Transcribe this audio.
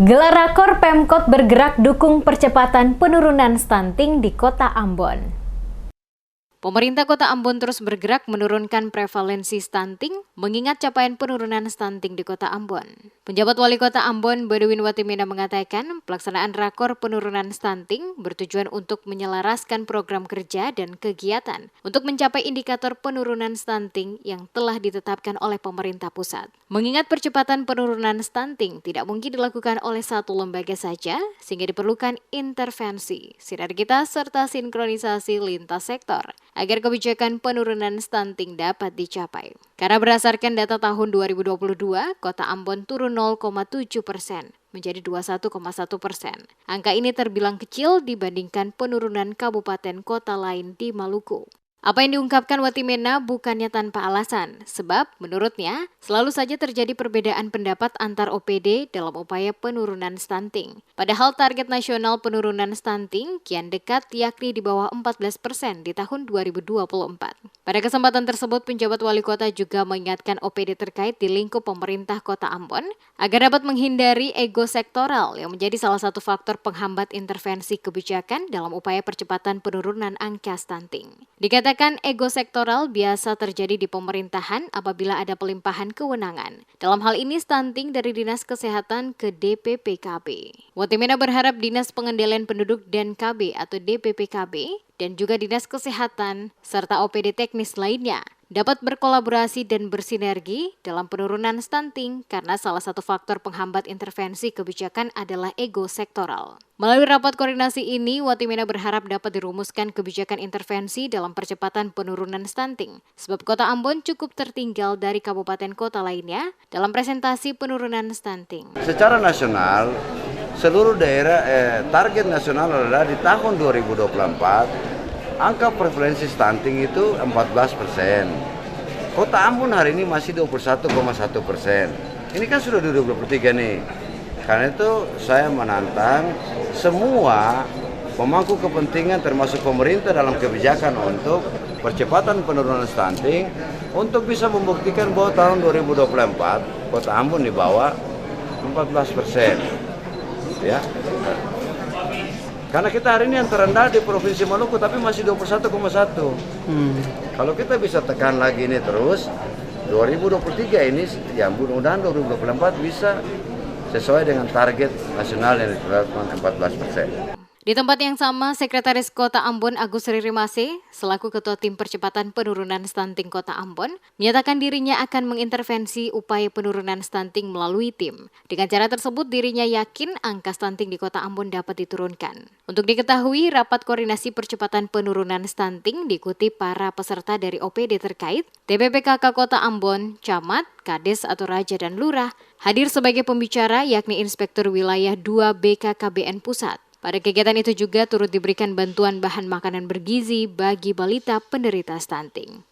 Gelar rakor Pemkot bergerak dukung percepatan penurunan stunting di Kota Ambon. Pemerintah Kota Ambon terus bergerak menurunkan prevalensi stunting, mengingat capaian penurunan stunting di Kota Ambon. Penjabat Wali Kota Ambon, Badewin Watimena mengatakan, pelaksanaan rakor penurunan stunting bertujuan untuk menyelaraskan program kerja dan kegiatan untuk mencapai indikator penurunan stunting yang telah ditetapkan oleh pemerintah pusat. Mengingat percepatan penurunan stunting tidak mungkin dilakukan oleh satu lembaga saja, sehingga diperlukan intervensi, sinergitas serta sinkronisasi lintas sektor agar kebijakan penurunan stunting dapat dicapai. Karena berdasarkan data tahun 2022, Kota Ambon turun 0,7% menjadi 21,1%. Angka ini terbilang kecil dibandingkan penurunan kabupaten kota lain di Maluku. Apa yang diungkapkan Watimena bukannya tanpa alasan, sebab menurutnya selalu saja terjadi perbedaan pendapat antar OPD dalam upaya penurunan stunting. Padahal target nasional penurunan stunting kian dekat, yakni di bawah 14% di tahun 2024. Pada kesempatan tersebut, penjabat wali kota juga mengingatkan OPD terkait di lingkup pemerintah Kota Ambon agar dapat menghindari ego sektoral yang menjadi salah satu faktor penghambat intervensi kebijakan dalam upaya percepatan penurunan angka stunting. Dikatakan ego sektoral biasa terjadi di pemerintahan apabila ada pelimpahan kewenangan. Dalam hal ini stunting dari Dinas Kesehatan ke DPPKB. Watimena berharap Dinas Pengendalian Penduduk dan KB atau DPPKB dan juga Dinas Kesehatan serta OPD teknis lainnya dapat berkolaborasi dan bersinergi dalam penurunan stunting karena salah satu faktor penghambat intervensi kebijakan adalah ego sektoral. Melalui rapat koordinasi ini, Watimena berharap dapat dirumuskan kebijakan intervensi dalam percepatan penurunan stunting, sebab Kota Ambon cukup tertinggal dari kabupaten kota lainnya dalam presentasi penurunan stunting. Secara nasional, seluruh daerah target nasional adalah di tahun 2024 angka prevalensi stunting itu 14%. Kota Ambon hari ini masih 21,1%. Ini kan sudah 2023 nih. Karena itu saya menantang semua pemangku kepentingan termasuk pemerintah dalam kebijakan untuk percepatan penurunan stunting untuk bisa membuktikan bahwa tahun 2024 Kota Ambon di bawah 14%. Ya. Karena kita hari ini yang terendah di Provinsi Maluku tapi masih 21,1. Kalau kita bisa tekan lagi ini terus, 2023 ini ya mudah-mudahan 2024 bisa sesuai dengan target nasional yang ditetapkan 14%. Di tempat yang sama, Sekretaris Kota Ambon Agus Ririmase, selaku Ketua Tim Percepatan Penurunan Stunting Kota Ambon, menyatakan dirinya akan mengintervensi upaya penurunan stunting melalui tim. Dengan cara tersebut, dirinya yakin angka stunting di Kota Ambon dapat diturunkan. Untuk diketahui, rapat koordinasi percepatan penurunan stunting diikuti para peserta dari OPD terkait, DPPKK Kota Ambon, Camat, Kades atau Raja dan Lurah, hadir sebagai pembicara yakni Inspektur Wilayah 2 BKKBN Pusat. Pada kegiatan itu juga turut diberikan bantuan bahan makanan bergizi bagi balita penderita stunting.